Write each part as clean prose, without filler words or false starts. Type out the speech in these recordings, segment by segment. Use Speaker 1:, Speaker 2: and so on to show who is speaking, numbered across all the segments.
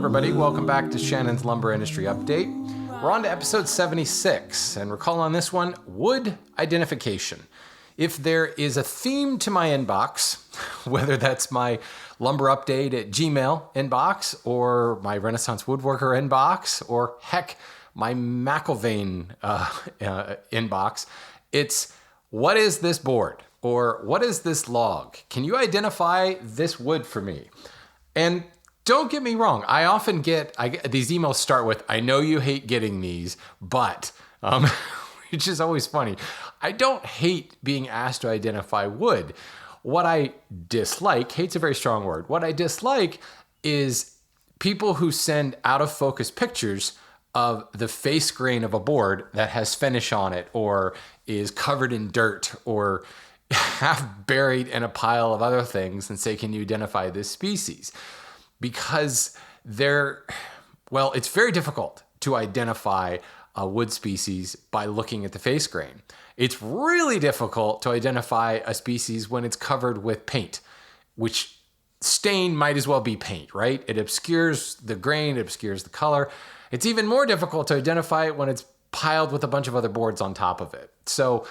Speaker 1: everybody. Welcome back to Shannon's Lumber Industry Update. We're on to episode 76, and recall on this one, wood identification. If there is a theme to my inbox, whether that's my lumber update at Gmail inbox, or my Renaissance Woodworker inbox, or heck, my McIlvain inbox, it's what is this board? Or what is this log? Can you identify this wood for me? And don't get me wrong, I often get these emails start with, I know you hate getting these, but, which is always funny. I don't hate being asked to identify wood. What I dislike, hate's a very strong word, what I dislike is people who send out of focus pictures of the face grain of a board that has finish on it, or is covered in dirt, or half buried in a pile of other things, and say, can you identify this species? Because it's very difficult to identify a wood species by looking at the face grain. It's really difficult to identify a species when it's covered with paint, which stain might as well be paint, right? It obscures the grain, it obscures the color. It's even more difficult to identify it when it's piled with a bunch of other boards on top of it. So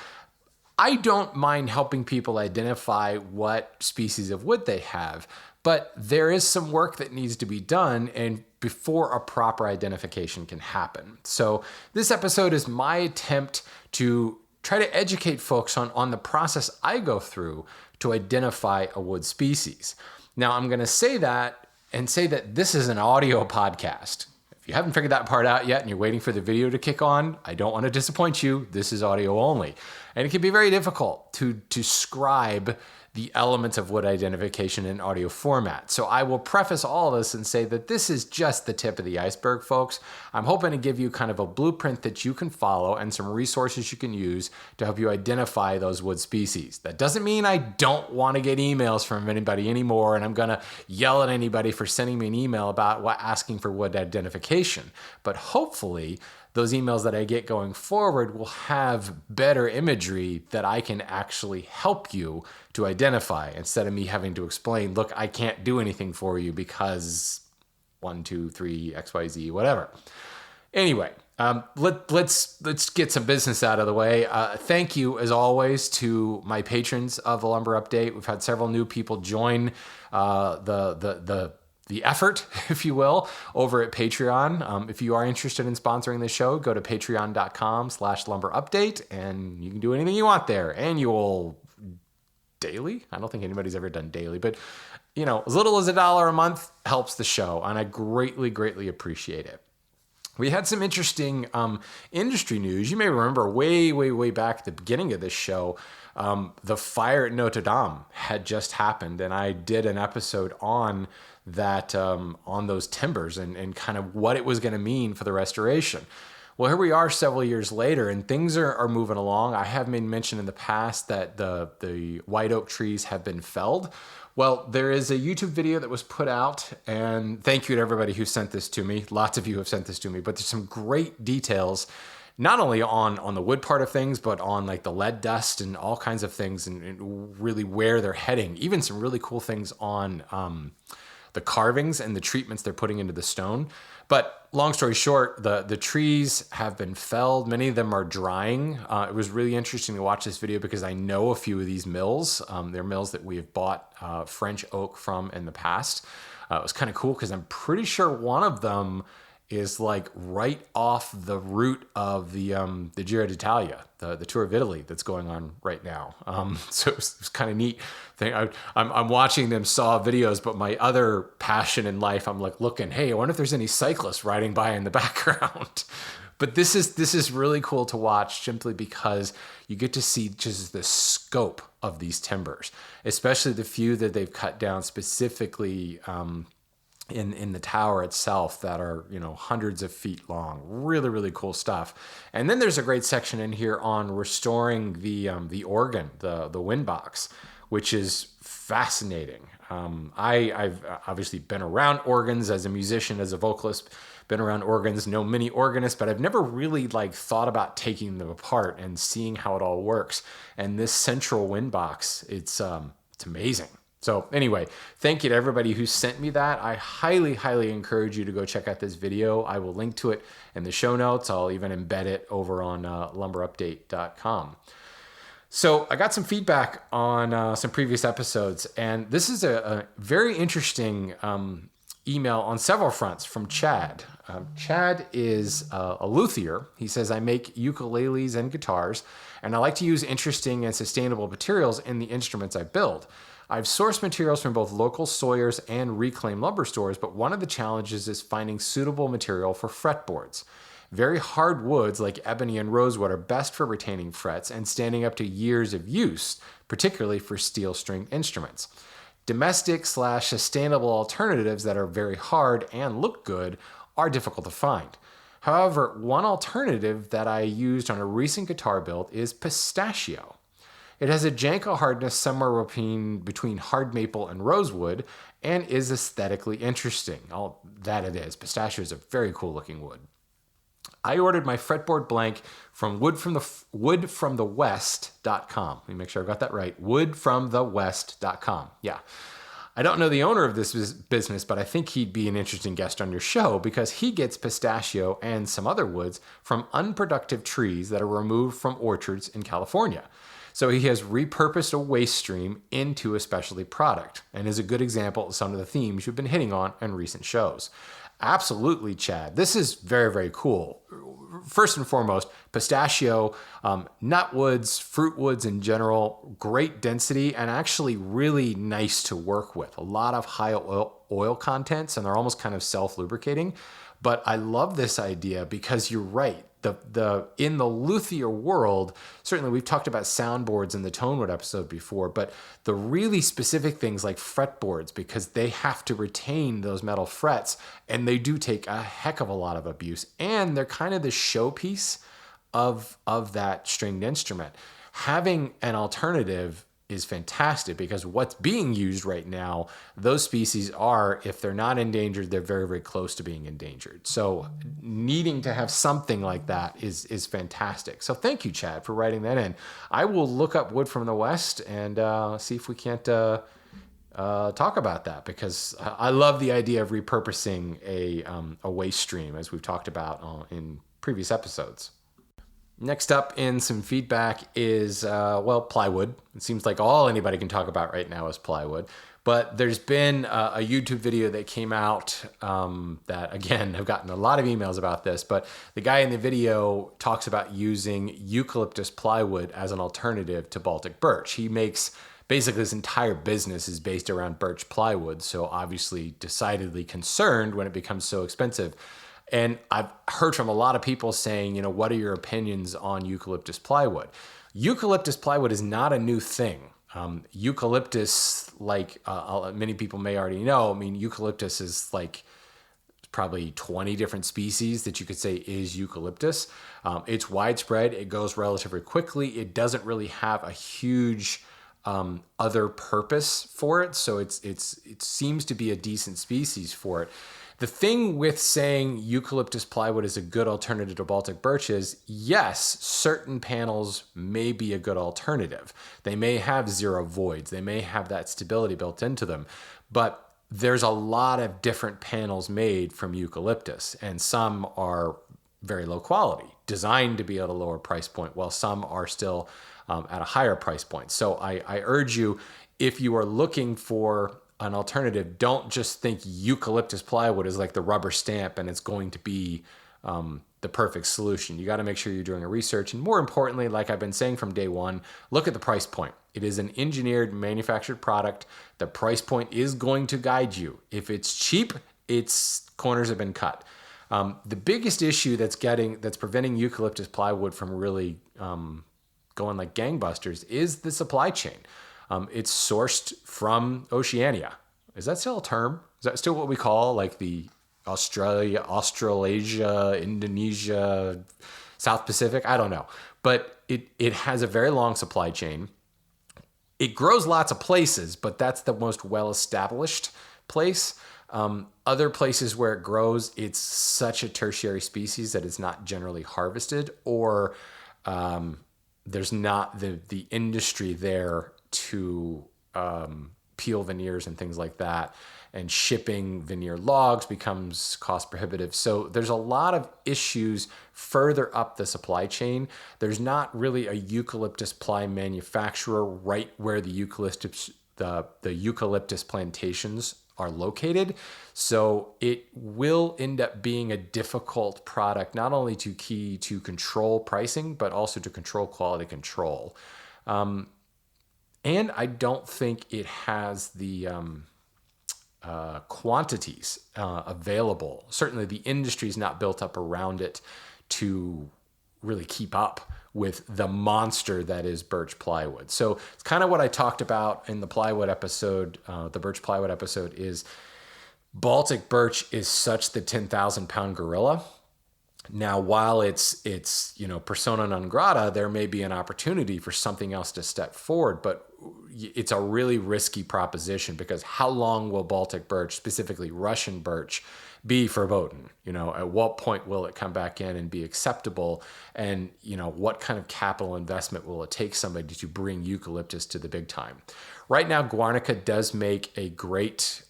Speaker 1: I don't mind helping people identify what species of wood they have, but there is some work that needs to be done and before a proper identification can happen. So this episode is my attempt to try to educate folks on the process I go through to identify a wood species. Now I'm going to say that this is an audio podcast. If you haven't figured that part out yet and you're waiting for the video to kick on, I don't want to disappoint you. This is audio only. And it can be very difficult to scribe the elements of wood identification in audio format. So I will preface all of this and say that this is just the tip of the iceberg, folks. I'm hoping to give you kind of a blueprint that you can follow and some resources you can use to help you identify those wood species. That doesn't mean I don't want to get emails from anybody anymore, and I'm going to yell at anybody for sending me an email about asking for wood identification. But hopefully, those emails that I get going forward will have better imagery that I can actually help you to identify, instead of me having to explain, look, I can't do anything for you because 1, 2, 3, XYZ, whatever. Anyway, let's get some business out of the way. Thank you, as always, to my patrons of the Lumber Update. We've had several new people join the effort, if you will, over at Patreon. If you are interested in sponsoring the show, go to patreon.com/lumberupdate, and you can do anything you want there. Annual, daily? I don't think anybody's ever done daily, but as little as $1 a month helps the show, and I greatly, greatly appreciate it. We had some interesting industry news. You may remember way, way, way back at the beginning of this show, the fire at Notre Dame had just happened, and I did an episode on that, on those timbers and kind of what it was going to mean for the restoration. Well, here we are several years later, and things are moving along. I have made mention in the past that the white oak trees have been felled. Well, there is a YouTube video that was put out, and thank you to everybody who sent this to me. Lots of you have sent this to me, but there's some great details, not only on the wood part of things, but on like the lead dust and all kinds of things, and really where they're heading. Even some really cool things on the carvings and the treatments they're putting into the stone. But long story short, the trees have been felled. Many of them are drying. It was really interesting to watch this video because I know a few of these mills. They're mills that we have bought French oak from in the past. It was kind of cool because I'm pretty sure one of them is like right off the route of the Giro d'Italia, the Tour of Italy that's going on right now. So it was kind of neat thing. I'm watching them saw videos, but my other passion in life, I'm like looking, hey, I wonder if there's any cyclists riding by in the background. But this is really cool to watch, simply because you get to see just the scope of these timbers, especially the few that they've cut down specifically in the tower itself that are, hundreds of feet long. Really, really cool stuff. And then there's a great section in here on restoring the organ, the wind box, which is fascinating. I've obviously been around organs as a musician, as a vocalist, been around organs, know many organists, but I've never really thought about taking them apart and seeing how it all works. And this central wind box, it's amazing. So anyway, thank you to everybody who sent me that. I highly, highly encourage you to go check out this video. I will link to it in the show notes. I'll even embed it over on lumberupdate.com. So I got some feedback on some previous episodes, and this is a very interesting email on several fronts from Chad. Chad is a luthier. He says, I make ukuleles and guitars, and I like to use interesting and sustainable materials in the instruments I build. I've sourced materials from both local sawyers and reclaimed lumber stores, but one of the challenges is finding suitable material for fretboards. Very hard woods like ebony and rosewood are best for retaining frets and standing up to years of use, particularly for steel-stringed instruments. Domestic/sustainable alternatives that are very hard and look good are difficult to find. However, one alternative that I used on a recent guitar build is pistachio. It has a Janko hardness somewhere between hard maple and rosewood and is aesthetically interesting. Oh, that it is. Pistachio is a very cool looking wood. I ordered my fretboard blank from woodfromthewest.com. Let me make sure I got that right. Woodfromthewest.com. Yeah. I don't know the owner of this business, but I think he'd be an interesting guest on your show because he gets pistachio and some other woods from unproductive trees that are removed from orchards in California. So he has repurposed a waste stream into a specialty product and is a good example of some of the themes you've been hitting on in recent shows. Absolutely, Chad. This is very, very cool. First and foremost, pistachio, nut woods, fruit woods in general, great density and actually really nice to work with. A lot of high oil contents and they're almost kind of self-lubricating. But I love this idea because you're right. In the luthier world, certainly we've talked about soundboards in the Tonewood episode before, but the really specific things like fretboards, because they have to retain those metal frets and they do take a heck of a lot of abuse and they're kind of the showpiece of that stringed instrument. Having an alternative is fantastic because what's being used right now, those species are, if they're not endangered, they're very, very close to being endangered. So needing to have something like that is fantastic. So thank you, Chad, for writing that in. I will look up Wood from the West and see if we can't talk about that because I love the idea of repurposing a waste stream as we've talked about in previous episodes. Next up in some feedback is, plywood. It seems like all anybody can talk about right now is plywood. But there's been a YouTube video that came out that, again, I've gotten a lot of emails about this, but the guy in the video talks about using eucalyptus plywood as an alternative to Baltic birch. He makes, basically his entire business is based around birch plywood, so obviously decidedly concerned when it becomes so expensive. And I've heard from a lot of people saying, what are your opinions on eucalyptus plywood? Eucalyptus plywood is not a new thing. Eucalyptus, like many people may already know, eucalyptus is like probably 20 different species that you could say is eucalyptus. It's widespread. It goes relatively quickly. It doesn't really have a huge other purpose for it. So it seems to be a decent species for it. The thing with saying eucalyptus plywood is a good alternative to Baltic birch is, yes, certain panels may be a good alternative. They may have zero voids. They may have that stability built into them. But there's a lot of different panels made from eucalyptus, and some are very low quality, designed to be at a lower price point, while some are still at a higher price point. So I urge you, if you are looking for an alternative, don't just think eucalyptus plywood is like the rubber stamp and it's going to be the perfect solution. You got to make sure you're doing a research. And more importantly, like I've been saying from day one, look at the price point. It is an engineered, manufactured product. The price point is going to guide you. If it's cheap, its corners have been cut. The biggest issue that's preventing eucalyptus plywood from really going like gangbusters is the supply chain. It's sourced from Oceania. Is that still a term? Is that still what we call like the Australasia, Indonesia, South Pacific? I don't know. But it has a very long supply chain. It grows lots of places, but that's the most well-established place. Other places where it grows, it's such a tertiary species that it's not generally harvested, or there's not the industry there to peel veneers and things like that. And shipping veneer logs becomes cost prohibitive. So there's a lot of issues further up the supply chain. There's not really a eucalyptus ply manufacturer right where the eucalyptus plantations are located. So it will end up being a difficult product, not only to control pricing, but also to control quality control. And I don't think it has the quantities available. Certainly the industry is not built up around it to really keep up with the monster that is birch plywood. So it's kind of what I talked about in the plywood episode, the birch plywood episode, is Baltic birch is such the 10,000 pound gorilla. Now, while it's persona non grata, there may be an opportunity for something else to step forward, but it's a really risky proposition, because how long will Baltic birch, specifically Russian birch, be verboten? At what point will it come back in and be acceptable? And, what kind of capital investment will it take somebody to bring eucalyptus to the big time? Right now, Guernica does make a great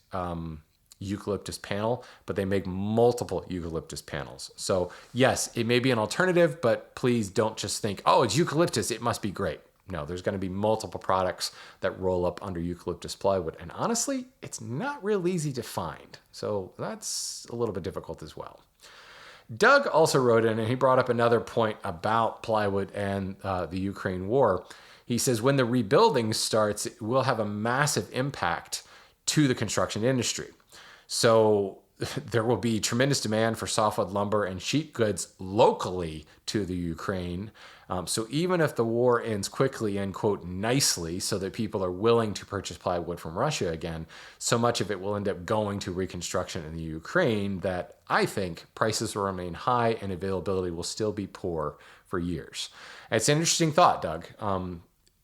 Speaker 1: eucalyptus panel, but they make multiple eucalyptus panels. So yes, it may be an alternative, but please don't just think, oh, it's eucalyptus, it must be great. No, there's going to be multiple products that roll up under eucalyptus plywood. And honestly, it's not real easy to find. So that's a little bit difficult as well. Doug also wrote in, and he brought up another point about plywood and the Ukraine war. He says, when the rebuilding starts, it will have a massive impact to the construction industry. So there will be tremendous demand for softwood lumber and sheet goods locally to the Ukraine. So even if the war ends quickly and, quote, nicely, so that people are willing to purchase plywood from Russia again, so much of it will end up going to reconstruction in the Ukraine that I think prices will remain high and availability will still be poor for years. It's an interesting thought, Doug.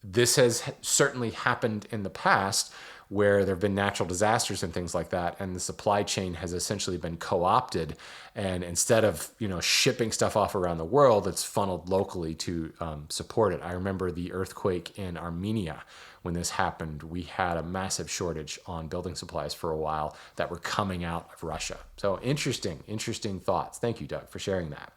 Speaker 1: This has certainly happened in the past, where there have been natural disasters and things like that, and the supply chain has essentially been co-opted, and instead of shipping stuff off around the world, it's funneled locally to support it. I remember the earthquake in Armenia. When this happened, we had a massive shortage on building supplies for a while that were coming out of Russia. So interesting thoughts. Thank you, Doug, for sharing that.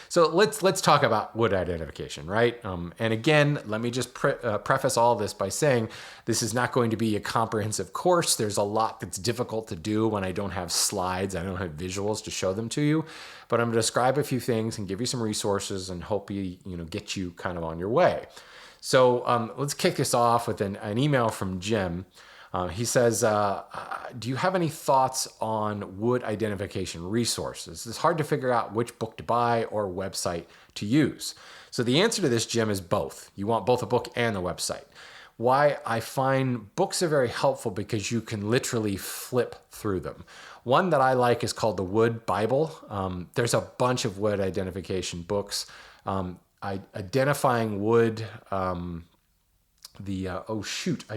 Speaker 1: So let's talk about wood identification, right? And again, let me just preface all this by saying this is not going to be a comprehensive course. There's a lot that's difficult to do when I don't have slides, I don't have visuals to show them to you. But I'm going to describe a few things and give you some resources and hope get you kind of on your way. So let's kick this off with an email from Jim. He says, do you have any thoughts on wood identification resources? It's hard to figure out which book to buy or website to use. So the answer to this, Jim, is both. You want both a book and a website. Why? I find books are very helpful because you can literally flip through them. One that I like is called the Wood Bible. There's a bunch of wood identification books. Identifying wood, I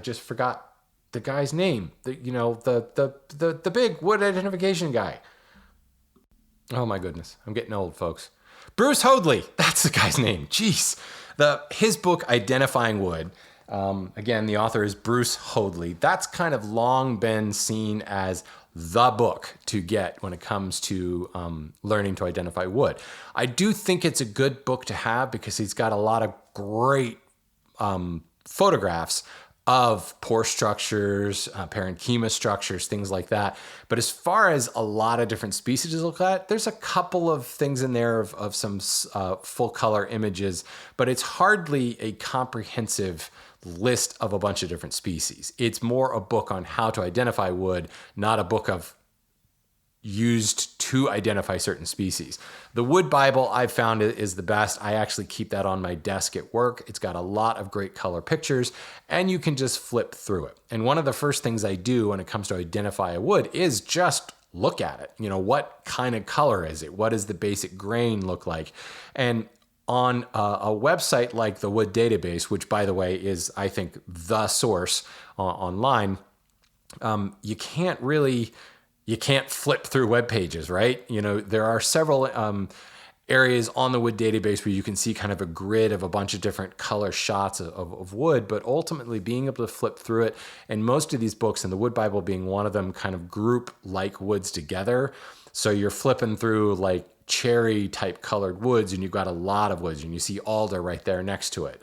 Speaker 1: just forgot the guy's name, the big wood identification guy. Oh my goodness, I'm getting old, folks. Bruce Hoadley, that's the guy's name. Jeez. His book, Identifying Wood, again, the author is Bruce Hoadley. That's kind of long been seen as the book to get when it comes to learning to identify wood. I do think it's a good book to have because he's got a lot of great photographs of pore structures, parenchyma structures, things like that. But as far as a lot of different species to look at, there's a couple of things in there of some full color images, but it's hardly a comprehensive list of a bunch of different species. It's more a book on how to identify wood, not a book of used to identify certain species. The Wood Bible I've found is the best. I actually keep that on my desk at work. It's got a lot of great color pictures and you can just flip through it. And one of the first things I do when it comes to identify a wood is just look at it. What kind of color is it? What does the basic grain look like? And on a website like the Wood Database, which by the way is, I think, the source online, you can't flip through web pages, right? There are several areas on the wood database where you can see kind of a grid of a bunch of different color shots of wood, but ultimately being able to flip through it. And most of these books, and the Wood Bible being one of them, kind of group like woods together. So you're flipping through like cherry type colored woods and you've got a lot of woods and you see alder right there next to it.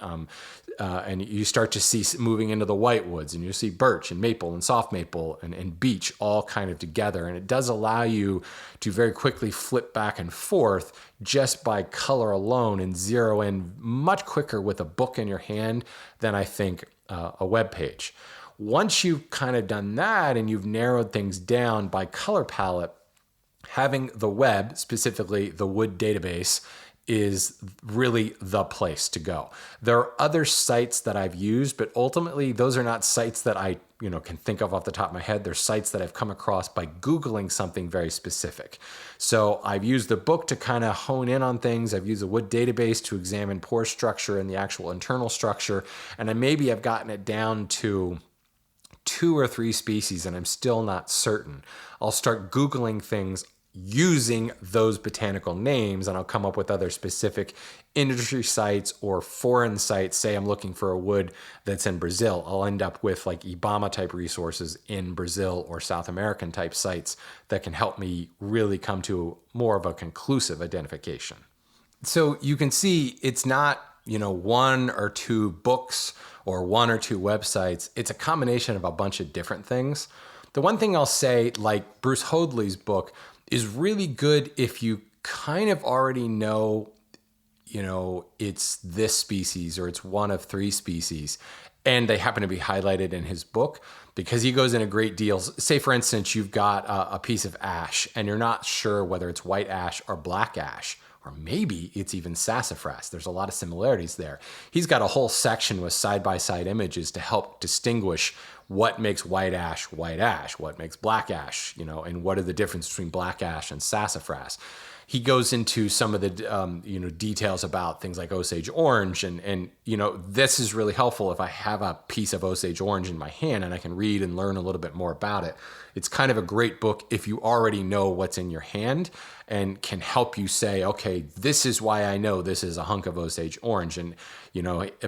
Speaker 1: And you start to see moving into the white woods and you see birch and maple and soft maple and beech all kind of together. And it does allow you to very quickly flip back and forth just by color alone and zero in much quicker with a book in your hand than I think a web page. Once you've kind of done that and you've narrowed things down by color palette, having the web, specifically the wood database, is really the place to go. There are other sites that I've used, but ultimately those are not sites that I can think of off the top of my head. They're sites that I've come across by Googling something very specific. So I've used the book to kind of hone in on things. I've used a wood database to examine pore structure and the actual internal structure. And I've gotten it down to 2 or 3 species and I'm still not certain. I'll start Googling things using those botanical names and I'll come up with other specific industry sites or foreign sites. Say I'm looking for a wood that's in Brazil. I'll end up with like IBAMA type resources in Brazil or South American type sites that can help me really come to more of a conclusive identification. So you can see it's not, 1 or 2 books or 1 or 2 websites. It's a combination of a bunch of different things. The one thing I'll say, like Bruce Hoadley's book, is really good if you kind of already know, it's this species or it's one of 3 species, and they happen to be highlighted in his book because he goes in a great deal. Say, for instance, you've got a piece of ash and you're not sure whether it's white ash or black ash, or maybe it's even sassafras. There's a lot of similarities there. He's got a whole section with side-by-side images to help distinguish what makes white ash, what makes black ash, and what are the difference between black ash and sassafras. He goes into some of the details about things like Osage orange, and this is really helpful if I have a piece of Osage orange in my hand and I can read and learn a little bit more about it. It's kind of a great book if you already know what's in your hand and can help you say, okay, this is why I know this is a hunk of Osage orange. And,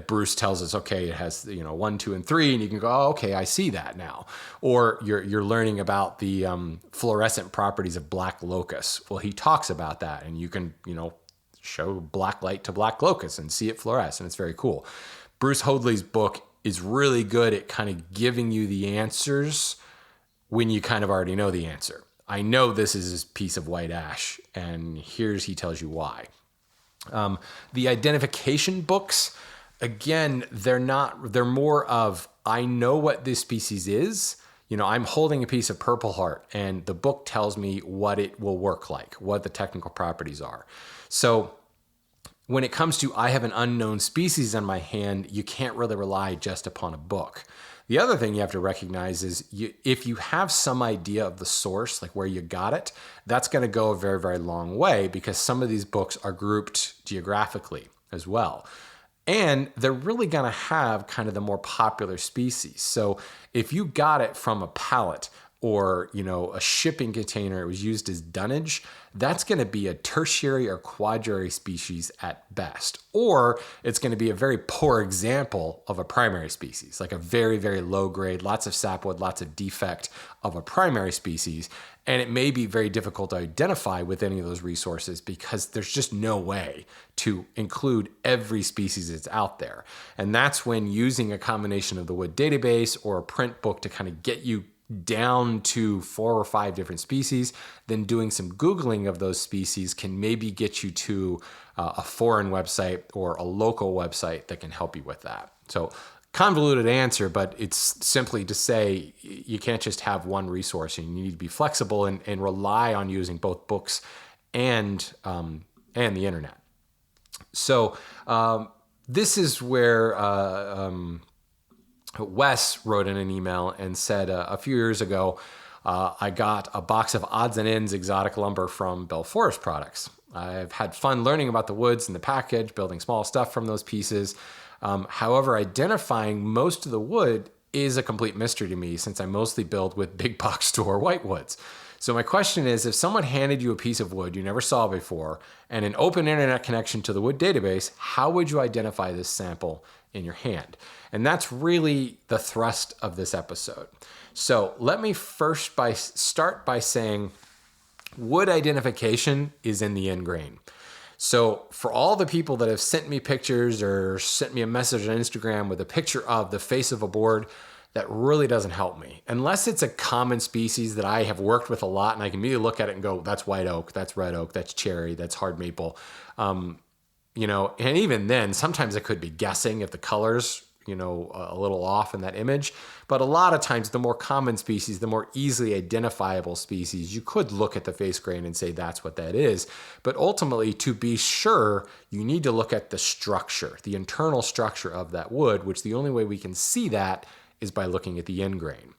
Speaker 1: Bruce tells us, okay, it has, 1, 2, and 3, and you can go, oh, okay, I see that now. Or you're learning about the fluorescent properties of black locust. Well, he talks about that, and you can, show black light to black locust and see it fluoresce, and it's very cool. Bruce Hoadley's book is really good at kind of giving you the answers when you kind of already know the answer. I know this is a piece of white ash, and he tells you why. The identification books, again, they're more of, I know what this species is. I'm holding a piece of purple heart, and the book tells me what it will work like, what the technical properties are. So when it comes to, I have an unknown species on my hand, you can't really rely just upon a book. The other thing you have to recognize is if you have some idea of the source, like where you got it, that's going to go a very, very long way because some of these books are grouped geographically as well. And they're really going to have kind of the more popular species. So if you got it from a pallet or, a shipping container, it was used as dunnage, that's going to be a tertiary or quaternary species at best. Or it's going to be a very poor example of a primary species, like a very, very low grade, lots of sapwood, lots of defect of a primary species. And it may be very difficult to identify with any of those resources because there's just no way to include every species that's out there. And that's when using a combination of the wood database or a print book to kind of get you down to 4 or 5 different species, then doing some Googling of those species can maybe get you to a foreign website or a local website that can help you with that. So convoluted answer, but it's simply to say you can't just have one resource and you need to be flexible and rely on using both books and the internet. So this is where Wes wrote in an email and said a few years ago, I got a box of odds and ends exotic lumber from Bell Forest Products. I've had fun learning about the woods and the package, building small stuff from those pieces. However, identifying most of the wood is a complete mystery to me since I mostly build with big box store whitewoods. So my question is, if someone handed you a piece of wood you never saw before and an open internet connection to the wood database, how would you identify this sample in your hand? And that's really the thrust of this episode. So let me first start by saying wood identification is in the end grain. So for all the people that have sent me pictures or sent me a message on Instagram with a picture of the face of a board, that really doesn't help me. Unless it's a common species that I have worked with a lot and I can immediately look at it and go, that's white oak, that's red oak, that's cherry, that's hard maple. And even then, sometimes I could be guessing if the colors, a little off in that image. But a lot of times, the more common species, the more easily identifiable species, you could look at the face grain and say that's what that is. But ultimately, to be sure, you need to look at the structure, the internal structure of that wood, which the only way we can see that is by looking at the end grain.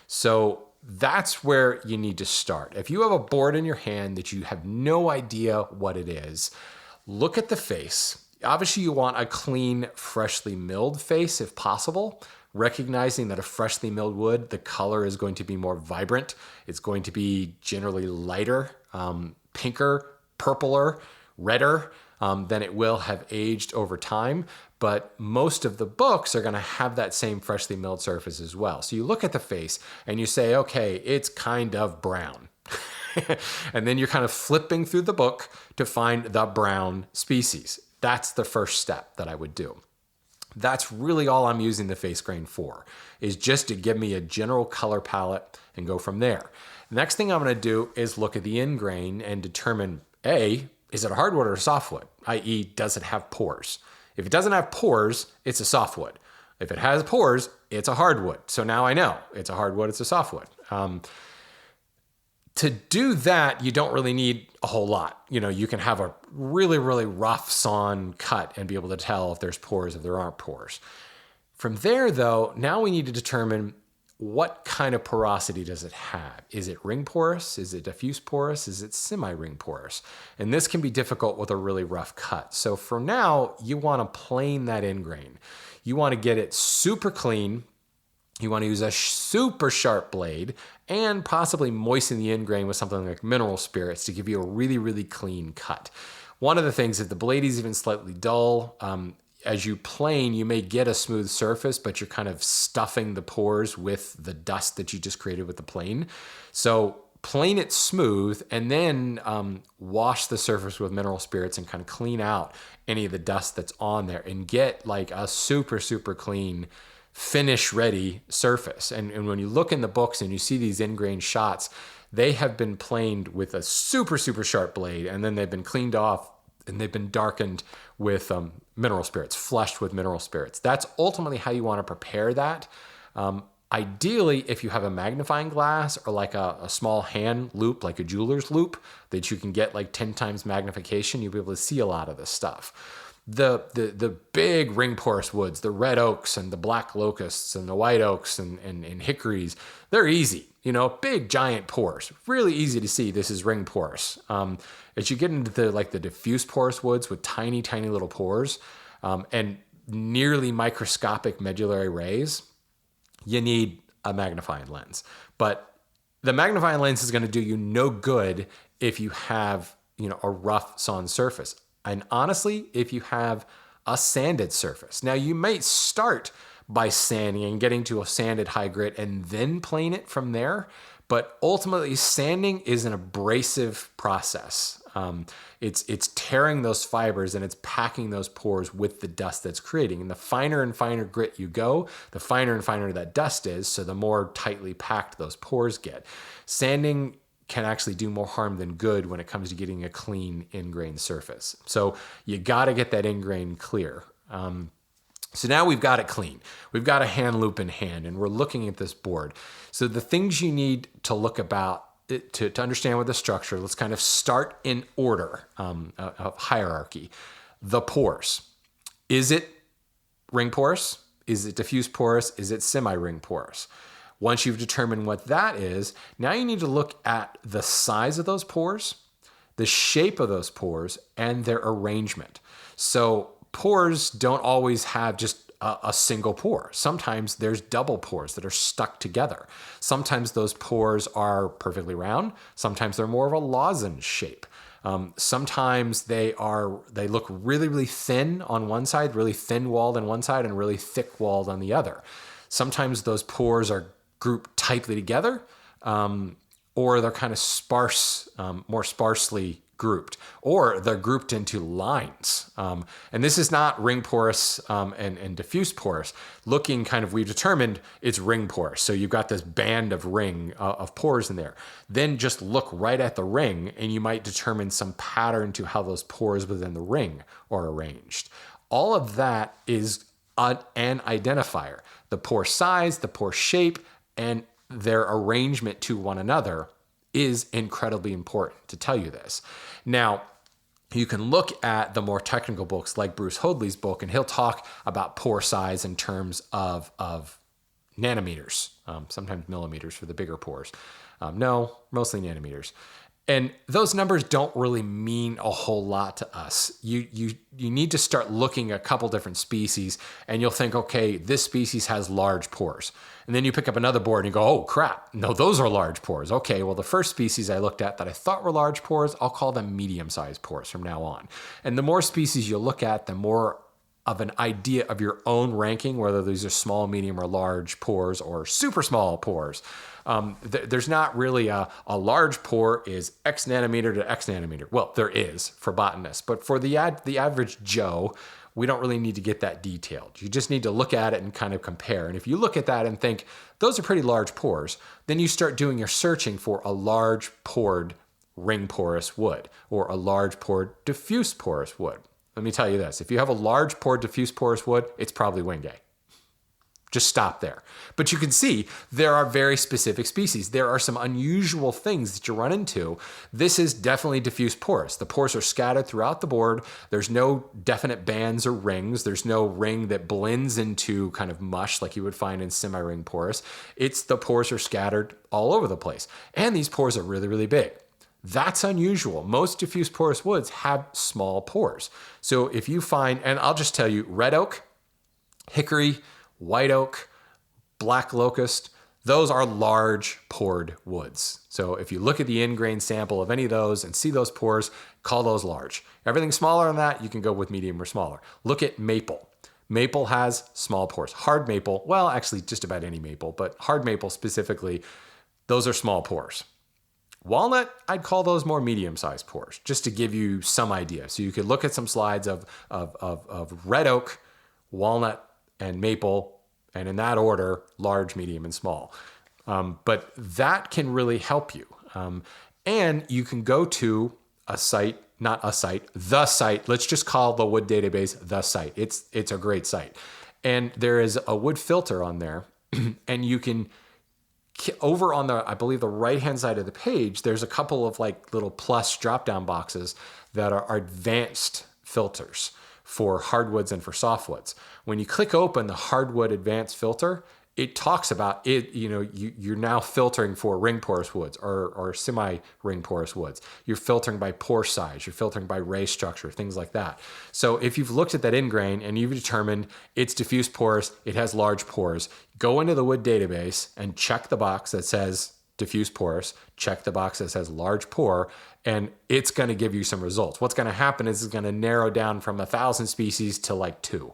Speaker 1: So that's where you need to start. If you have a board in your hand that you have no idea what it is, look at the face. Obviously, you want a clean, freshly milled face if possible, recognizing that a freshly milled wood, the color is going to be more vibrant. It's going to be generally lighter, pinker, purpler, redder than it will have aged over time. But most of the books are going to have that same freshly milled surface as well. So you look at the face and you say, okay, it's kind of brown. And then you're kind of flipping through the book to find the brown species. That's the first step that I would do. That's really all I'm using the face grain for, is just to give me a general color palette and go from there. The next thing I'm going to do is look at the end grain and determine, A, is it a hardwood or a softwood? i.e., does it have pores? If it doesn't have pores, it's a softwood. If it has pores, it's a hardwood. So now I know it's a hardwood, it's a softwood. To do that, you don't really need a whole lot. You can have a really, really rough sawn cut and be able to tell if there's pores, if there aren't pores. From there, though, now we need to determine what kind of porosity does it have? Is it ring porous? Is it diffuse porous? Is it semi-ring porous? And this can be difficult with a really rough cut. So for now, you want to plane that end grain. You want to get it super clean. You want to use a super sharp blade and possibly moisten the end grain with something like mineral spirits to give you a really, really clean cut. One of the things, if the blade is even slightly dull, as you plane, you may get a smooth surface, but you're kind of stuffing the pores with the dust that you just created with the plane. So plane it smooth and then wash the surface with mineral spirits and kind of clean out any of the dust that's on there and get like a super, super clean finish ready surface. And when you look in the books and you see these end grain shots, they have been planed with a super, super sharp blade, and then they've been cleaned off and they've been darkened with mineral spirits, flushed with mineral spirits. That's ultimately how you want to prepare that. Ideally, if you have a magnifying glass or like a small hand loop, like a jeweler's loop, that you can get like 10 times magnification, you'll be able to see a lot of this stuff. The big ring porous woods, the red oaks and the black locusts and the white oaks and hickories, they're easy. Big giant pores, really easy to see this is ring porous. As you get into the diffuse porous woods with tiny, tiny little pores and nearly microscopic medullary rays, you need a magnifying lens. But the magnifying lens is going to do you no good if you have a rough sawn surface. And honestly, if you have a sanded surface. Now, you may start by sanding and getting to a sanded high grit and then plane it from there. But ultimately, sanding is an abrasive process. It's tearing those fibers and it's packing those pores with the dust that's creating. And the finer and finer grit you go, the finer and finer that dust is, so the more tightly packed those pores get. Sanding can actually do more harm than good when it comes to getting a clean in-grain surface. So you got to get that in-grain clear. So now we've got it clean. We've got a hand loop in hand and we're looking at this board. So the things you need to look about to understand what the structure, let's kind of start in order of hierarchy. The pores. Is it ring porous? Is it diffuse porous? Is it semi-ring porous? Once you've determined what that is, now you need to look at the size of those pores, the shape of those pores, and their arrangement. So pores don't always have just a single pore. Sometimes there's double pores that are stuck together. Sometimes those pores are perfectly round. Sometimes they're more of a lozenge shape. Sometimes they look really, really thin on one side, really thin walled on one side, and really thick walled on the other. Sometimes those pores are grouped tightly together, or they're kind of sparse, more sparsely grouped, or they're grouped into lines. And this is not ring porous and diffuse porous. Looking kind of, we've determined it's ring porous. So you've got this band of ring of pores in there. Then just look right at the ring and you might determine some pattern to how those pores within the ring are arranged. All of that is an identifier. The pore size, the pore shape, and their arrangement to one another is incredibly important to tell you this. Now, you can look at the more technical books like Bruce Hoadley's book, and he'll talk about pore size in terms of nanometers, sometimes millimeters for the bigger pores. No, mostly nanometers. And those numbers don't really mean a whole lot to us. You need to start looking at a couple different species and you'll think, okay, this species has large pores. And then you pick up another board and you go, oh crap, no, those are large pores. Okay, well the first species I looked at that I thought were large pores, I'll call them medium-sized pores from now on. And the more species you look at, the more of an idea of your own ranking, whether these are small, medium, or large pores or super small pores. There's not really a large pore is X nanometer to X nanometer. Well, there is for botanists, but for the average Joe, we don't really need to get that detailed. You just need to look at it and kind of compare. And if you look at that and think, those are pretty large pores, then you start doing your searching for a large pored ring porous wood or a large pored diffuse porous wood. Let me tell you this, if you have a large pored diffuse porous wood, it's probably Wingay. Just stop there. But you can see there are very specific species. There are some unusual things that you run into. This is definitely diffuse porous. The pores are scattered throughout the board. There's no definite bands or rings. There's no ring that blends into kind of mush like you would find in semi-ring porous. The pores are scattered all over the place. And these pores are really, really big. That's unusual. Most diffuse porous woods have small pores. So if you find, and I'll just tell you, red oak, hickory, white oak, black locust, those are large pored woods. So if you look at the in-grain sample of any of those and see those pores, call those large. Everything smaller than that, you can go with medium or smaller. Look at maple. Maple has small pores. Hard maple, well, actually just about any maple, but hard maple specifically, those are small pores. Walnut, I'd call those more medium-sized pores, just to give you some idea. So you could look at some slides of red oak, walnut, and maple, and in that order, large, medium, and small. But that can really help you. And you can go to the site. Let's just call the wood database the site. It's a great site. And there is a wood filter on there, and you can, over on the, I believe the right-hand side of the page, there's a couple of like little plus drop-down boxes that are advanced filters for hardwoods and for softwoods. When you click open the hardwood advanced filter, it talks about it, you're now filtering for ring porous woods or semi-ring porous woods. You're filtering by pore size, you're filtering by ray structure, things like that. So if you've looked at that in-grain and you've determined it's diffuse porous, it has large pores, go into the wood database and check the box that says diffuse porous, check the box that says large pore, and it's going to give you some results. What's going to happen is it's going to narrow down from 1,000 species to like 2.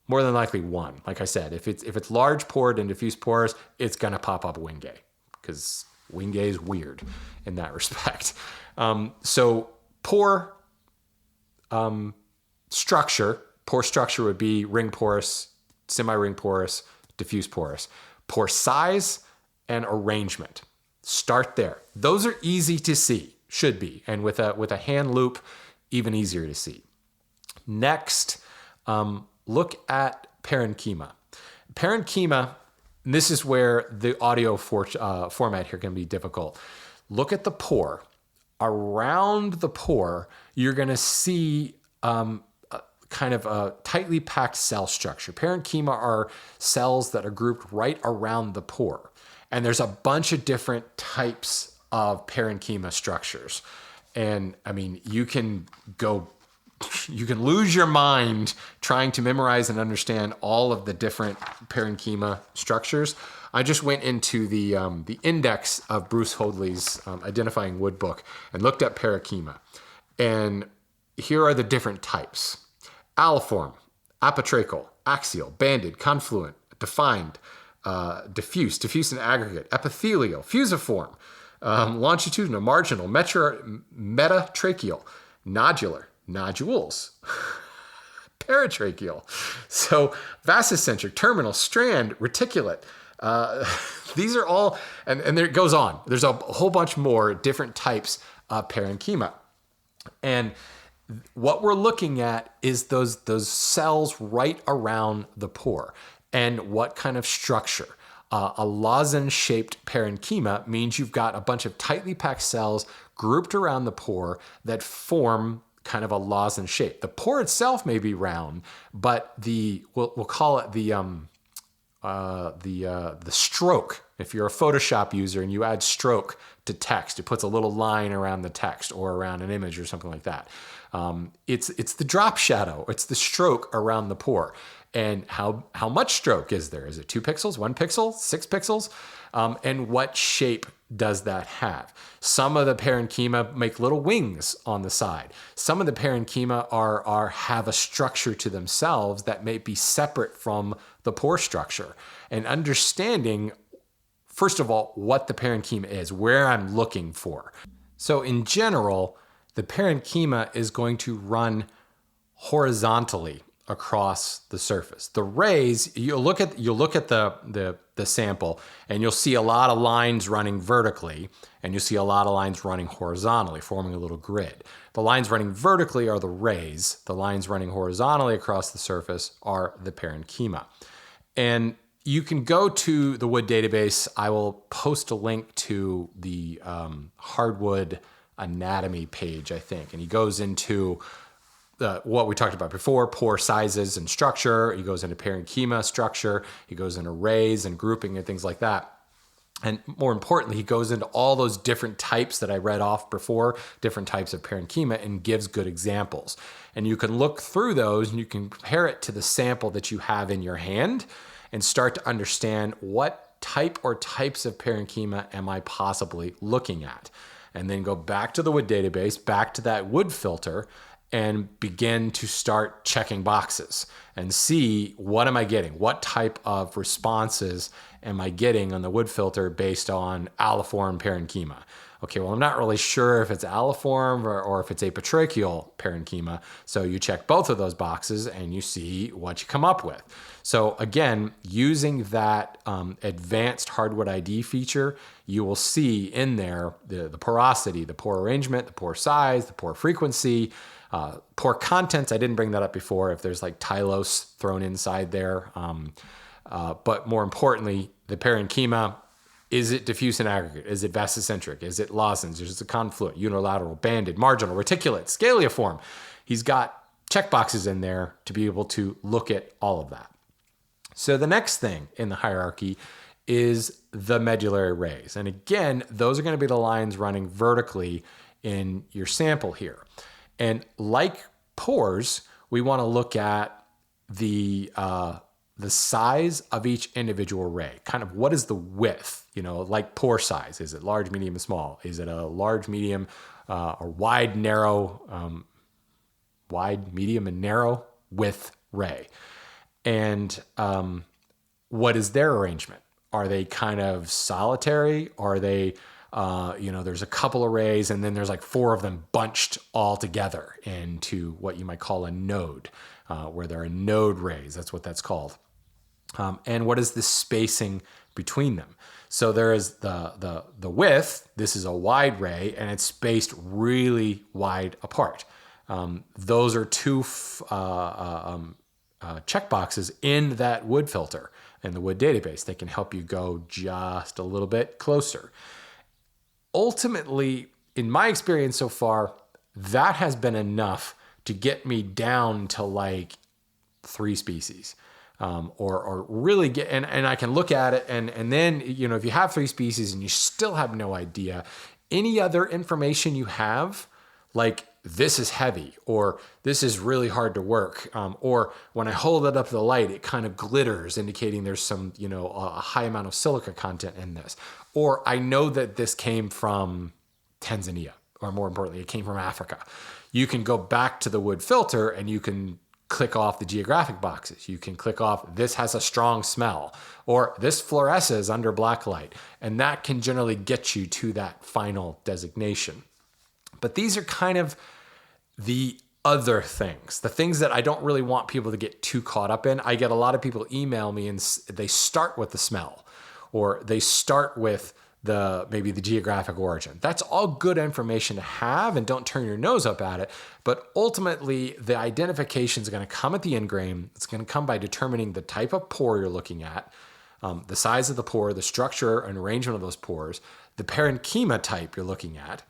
Speaker 1: More than likely 1. Like I said, if it's large pored and diffuse porous, it's going to pop up Wingay because Wingay is weird in that respect. So pore structure would be ring porous, semi-ring porous, diffuse porous. Pore size and arrangement. Start there. Those are easy to see, should be, and with a hand loop, even easier to see. Next, look at parenchyma. Parenchyma, this is where the audio format here can be difficult. Look at the pore. Around the pore, you're going to see kind of a tightly packed cell structure. Parenchyma are cells that are grouped right around the pore. And there's a bunch of different types of parenchyma structures. And I mean, you can go you can lose your mind trying to memorize and understand all of the different parenchyma structures. I just went into the index of Bruce Hoadley's Identifying Wood book and looked at parenchyma. And here are the different types: alliform, apotracheal, axial, banded, confluent, defined, diffuse and aggregate, epithelial, fusiform, longitudinal, marginal, metatracheal, nodular, nodules, paratracheal. So vasicentric, terminal, strand, reticulate. These are all, and there it goes on. There's a whole bunch more different types of parenchyma. And what we're looking at is those cells right around the pore and what kind of structure. A lozenge-shaped parenchyma means you've got a bunch of tightly packed cells grouped around the pore that form kind of a lozenge shape. The pore itself may be round, but we'll call it the stroke. If you're a Photoshop user and you add stroke to text, it puts a little line around the text or around an image or something like that. It's the drop shadow. It's the stroke around the pore. And how much stroke is there? Is it 2 pixels, 1 pixel, 6 pixels? And what shape does that have? Some of the parenchyma make little wings on the side. Some of the parenchyma have a structure to themselves that may be separate from the pore structure. And understanding, first of all, what the parenchyma is, where I'm looking for. So in general, the parenchyma is going to run horizontally across the surface. The rays, you'll look at the sample and you'll see a lot of lines running vertically and you'll see a lot of lines running horizontally, forming a little grid. The lines running vertically are the rays. The lines running horizontally across the surface are the parenchyma. And you can go to the wood database. I will post a link to the hardwood anatomy page, I think, and he goes into what we talked about before: pore sizes and structure. He goes into parenchyma structure. He goes into rays and grouping and things like that. And more importantly, he goes into all those different types that I read off before, different types of parenchyma, and gives good examples. And you can look through those and you can compare it to the sample that you have in your hand and start to understand what type or types of parenchyma am I possibly looking at. And then go back to the wood database, back to that wood filter, and begin to start checking boxes and see, what am I getting? What type of responses am I getting on the wood filter based on alliform parenchyma? Okay, well, I'm not really sure if it's alliform or if it's apotracheal parenchyma. So you check both of those boxes and you see what you come up with. So again, using that advanced hardwood ID feature, you will see in there the porosity, the pore arrangement, the pore size, the pore frequency, pore contents. I didn't bring that up before, if there's like tylose thrown inside there. But more importantly, the parenchyma, is it diffuse and aggregate? Is it vasicentric? Is it lozenge? Is it confluent, unilateral, banded, marginal, reticulate, scaliform? He's got checkboxes in there to be able to look at all of that. So the next thing in the hierarchy is the medullary rays. And again, those are going to be the lines running vertically in your sample here. And like pores, we want to look at the size of each individual ray. Kind of what is the width, like pore size. Is it large, medium, and small? Is it a large, medium, or wide, narrow, wide, medium, and narrow width ray? And what is their arrangement? Are they kind of solitary? Are they, there's a couple of rays and then there's like 4 of them bunched all together into what you might call a node, where there are node rays. That's what that's called. And what is the spacing between them? So there is the width. This is a wide ray and it's spaced really wide apart. Those are 2 checkboxes in that wood filter and the wood database. They can help you go just a little bit closer. Ultimately, in my experience so far, that has been enough to get me down to like 3 species. Or really get, and I can look at it and then, if you have 3 species and you still have no idea, any other information you have, like this is heavy, or this is really hard to work, or when I hold it up to the light, it kind of glitters, indicating there's some, a high amount of silica content in this. Or I know that this came from Tanzania, or more importantly, it came from Africa. You can go back to the wood filter and you can click off the geographic boxes. You can click off, this has a strong smell, or this fluoresces under black light. And that can generally get you to that final designation. But these are kind of the other things, the things that I don't really want people to get too caught up in. I get a lot of people email me and they start with the smell, or they start with maybe the geographic origin. That's all good information to have, and don't turn your nose up at it. But ultimately, the identification is going to come at the end grain. It's going to come by determining the type of pore you're looking at, the size of the pore, the structure and arrangement of those pores, the parenchyma type you're looking at,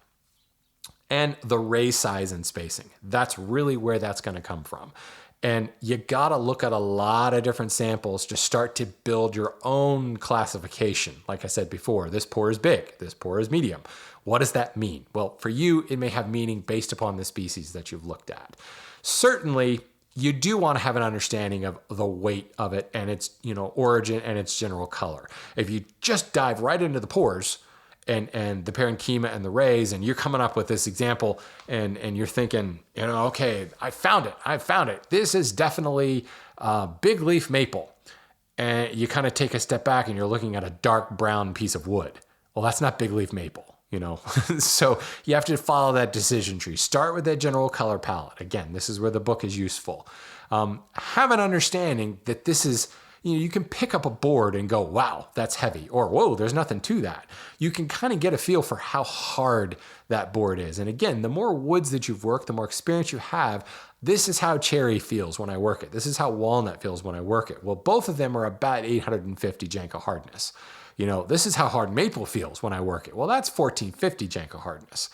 Speaker 1: and the ray size and spacing. That's really where that's going to come from. And you got to look at a lot of different samples to start to build your own classification. Like I said before, this pore is big, this pore is medium. What does that mean? Well, for you, it may have meaning based upon the species that you've looked at. Certainly, you do want to have an understanding of the weight of it and its, origin and its general color. If you just dive right into the pores, and the parenchyma and the rays, and you're coming up with this example and you're thinking, okay, I found it. This is definitely big leaf maple. And you kind of take a step back and you're looking at a dark brown piece of wood. Well, that's not big leaf maple, So you have to follow that decision tree. Start with that general color palette. Again, this is where the book is useful. Have an understanding that this is, you can pick up a board and go, wow, that's heavy, or whoa, there's nothing to that. You can kind of get a feel for how hard that board is. And again, the more woods that you've worked, the more experience you have. This is how cherry feels when I work it. This is how walnut feels when I work it. Well, both of them are about 850 Janka hardness. This is how hard maple feels when I work it. Well, that's 1450 Janka hardness.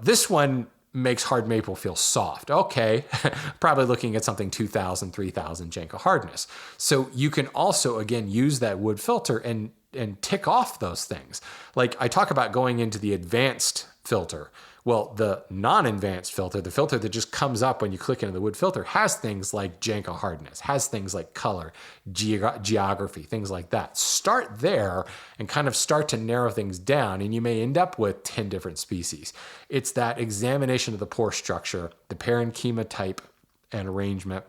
Speaker 1: This one makes hard maple feel soft. Okay, probably looking at something 2,000, 3,000 Janka hardness. So you can also, again, use that wood filter and tick off those things. Like I talk about going into the advanced filter. Well, the non-advanced filter, the filter that just comes up when you click into the wood filter, has things like Janka hardness, has things like color, geography, things like that. Start there and kind of start to narrow things down, and you may end up with 10 different species. It's that examination of the pore structure, the parenchyma type and arrangement,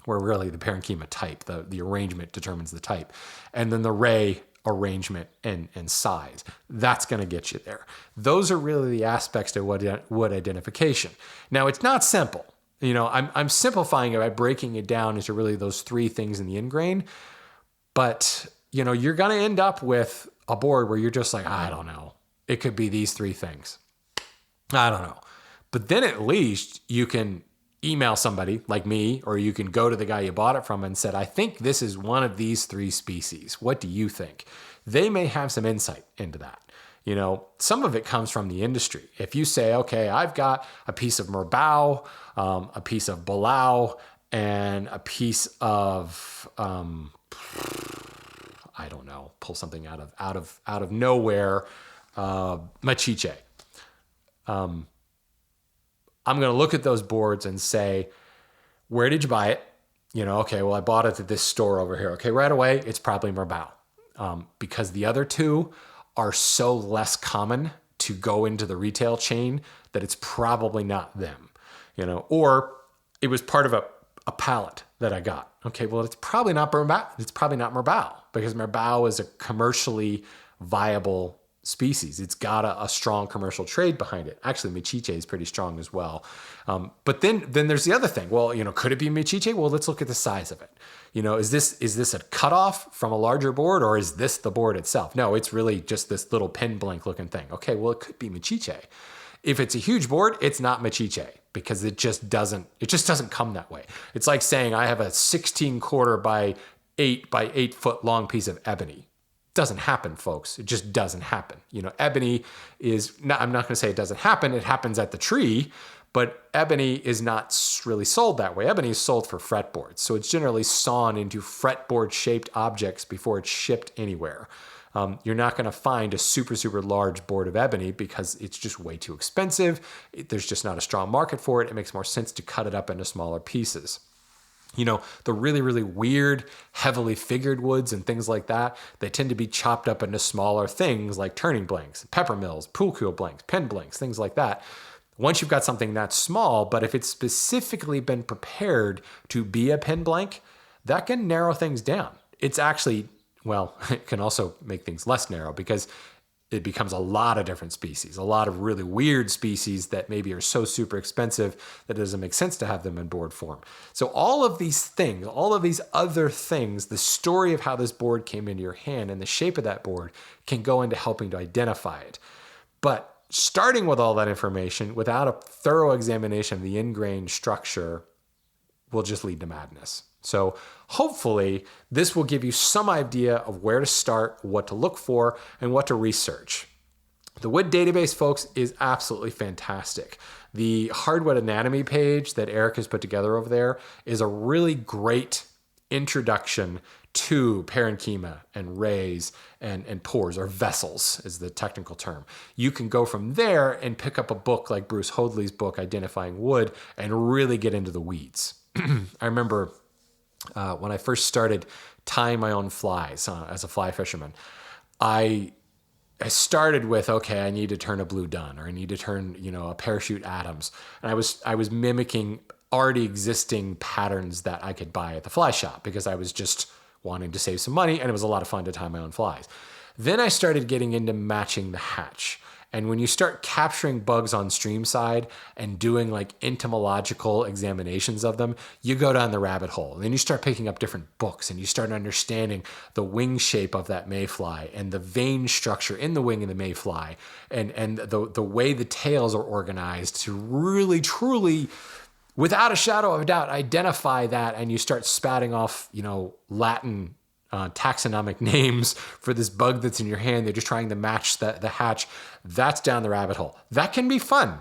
Speaker 1: where really the parenchyma type, the arrangement determines the type, and then the ray arrangement and size. That's going to get you there. Those are really the aspects to wood identification. Now, it's not simple. I'm simplifying it by breaking it down into really those three things in the end grain. But, you're going to end up with a board where you're just like, I don't know. It could be these three things. I don't know. But then at least you can email somebody like me, or you can go to the guy you bought it from and said, I think this is one of these three species. What do you think? They may have some insight into that. Some of it comes from the industry. If you say, okay, I've got a piece of merbau, a piece of balau, and a piece of, I don't know, pull something out of nowhere, machiche. I'm going to look at those boards and say, where did you buy it? Okay, well, I bought it at this store over here. Okay, right away, it's probably merbau. Because the other two are so less common to go into the retail chain that it's probably not them. Or it was part of a pallet that I got. Okay, well, it's probably not merbau. It's probably not merbau, because merbau is a commercially viable species. It's got a strong commercial trade behind it. Actually, machiche is pretty strong as well. But then there's the other thing. Well, could it be machiche? Well, let's look at the size of it. Is this a cutoff from a larger board, or is this the board itself? No, it's really just this little pin blank looking thing. Okay, well, it could be machiche. If it's a huge board, it's not machiche, because it just doesn't come that way. It's like saying I have a 16 by 8 foot long piece of ebony. Doesn't happen, folks. It just doesn't happen. Ebony is not, I'm not going to say it doesn't happen. It happens at the tree, but ebony is not really sold that way. Ebony is sold for fretboards. So it's generally sawn into fretboard shaped objects before it's shipped anywhere. You're not going to find a super, super large board of ebony because it's just way too expensive. There's just not a strong market for it. It makes more sense to cut it up into smaller pieces. The really, really weird, heavily figured woods and things like that, they tend to be chopped up into smaller things like turning blanks, pepper mills, pool cue blanks, pen blanks, things like that. Once you've got something that small, but if it's specifically been prepared to be a pen blank, that can narrow things down. It's actually, it can also make things less narrow because it becomes a lot of different species, a lot of really weird species that maybe are so super expensive that it doesn't make sense to have them in board form. So all of these things, all of these other things, the story of how this board came into your hand and the shape of that board can go into helping to identify it. But starting with all that information without a thorough examination of the ingrained structure will just lead to madness. So hopefully this will give you some idea of where to start, what to look for, and what to research. The wood database, folks, is absolutely fantastic. The hardwood anatomy page that Eric has put together over there is a really great introduction to parenchyma and rays and pores, or vessels is the technical term. You can go from there and pick up a book like Bruce Hoadley's book, Identifying Wood, and really get into the weeds. I remember when I first started tying my own flies as a fly fisherman, I started with, okay, I need to turn a blue dun, or I need to turn, a parachute Adams. And I was mimicking already existing patterns that I could buy at the fly shop because I was just wanting to save some money, and it was a lot of fun to tie my own flies. Then I started getting into matching the hatch. And when you start capturing bugs on stream side and doing like entomological examinations of them, you go down the rabbit hole. And then you start picking up different books and you start understanding the wing shape of that mayfly and the vein structure in the wing of the mayfly and the way the tails are organized to really, truly, without a shadow of a doubt, identify that. And you start spouting off, Latin taxonomic names for this bug that's in your hand. They're just trying to match the hatch. That's down the rabbit hole. That can be fun.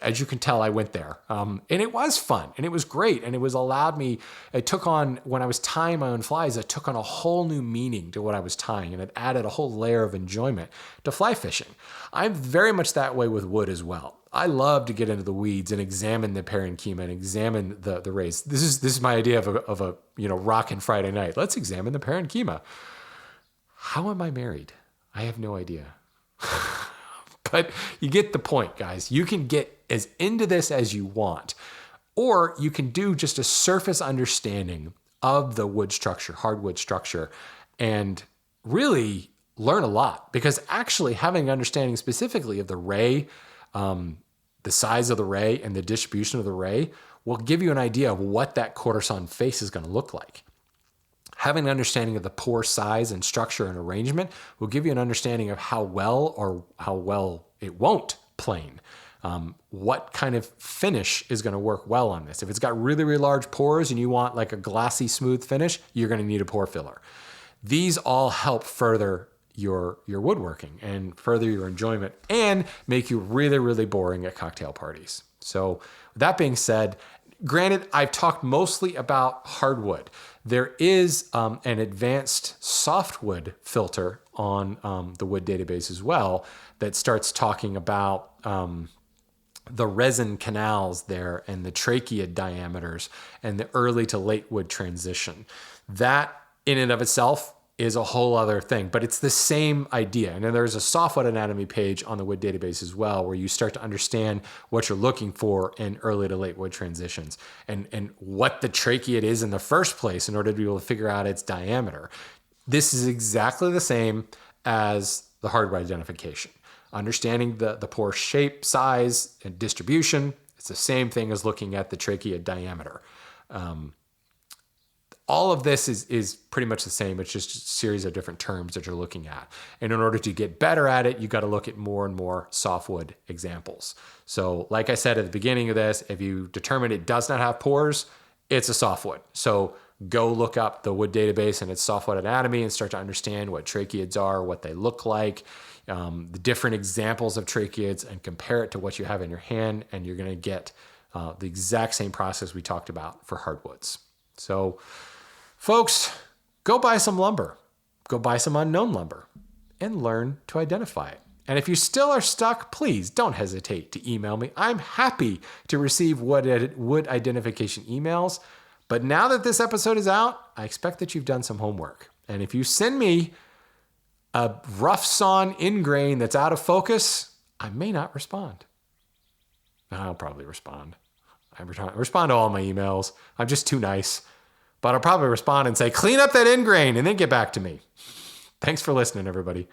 Speaker 1: As you can tell, I went there. And it was fun and it was great. And it took on, when I was tying my own flies, it took on a whole new meaning to what I was tying, and it added a whole layer of enjoyment to fly fishing. I'm very much that way with wood as well. I love to get into the weeds and examine the parenchyma and examine the rays. This is my idea of a rockin' Friday night. Let's examine the parenchyma. How am I married? I have no idea. But you get the point, guys. You can get as into this as you want, or you can do just a surface understanding of the wood structure, hardwood structure, and really learn a lot, because actually having an understanding specifically of the ray, the size of the ray and the distribution of the ray will give you an idea of what that quartersawn face is going to look like. Having an understanding of the pore size and structure and arrangement will give you an understanding of how well or how well it won't plane. What kind of finish is going to work well on this? If it's got really, really large pores and you want like a glossy, smooth finish, you're going to need a pore filler. These all help further your woodworking and further your enjoyment and make you really, really boring at cocktail parties. So with that being said, granted, I've talked mostly about hardwood. There is an advanced softwood filter on the wood database as well that starts talking about the resin canals there and the trachea diameters and the early to late wood transition. That in and of itself is a whole other thing, but it's the same idea. And then there's a softwood anatomy page on the wood database as well, where you start to understand what you're looking for in early to late wood transitions and what the trachea is in the first place in order to be able to figure out its diameter. This is exactly the same as the hardwood identification. Understanding the pore shape, size, and distribution, it's the same thing as looking at the trachea diameter. All of this is pretty much the same. It's just a series of different terms that you're looking at. And in order to get better at it, you got to look at more and more softwood examples. So like I said at the beginning of this, if you determine it does not have pores, it's a softwood. So go look up the wood database and its softwood anatomy and start to understand what tracheids are, what they look like, the different examples of tracheids, and compare it to what you have in your hand. And you're going to get the exact same process we talked about for hardwoods. So folks, go buy some lumber. Go buy some unknown lumber. and learn to identify it. And if you still are stuck, please don't hesitate to email me. I'm happy to receive wood identification emails. But now that this episode is out, I expect that you've done some homework. And if you send me a rough sawn ingrain that's out of focus, I may not respond. I'll probably respond. I respond to all my emails. I'm just too nice. But I'll probably respond and say, clean up that ingrain and then get back to me. Thanks for listening, everybody.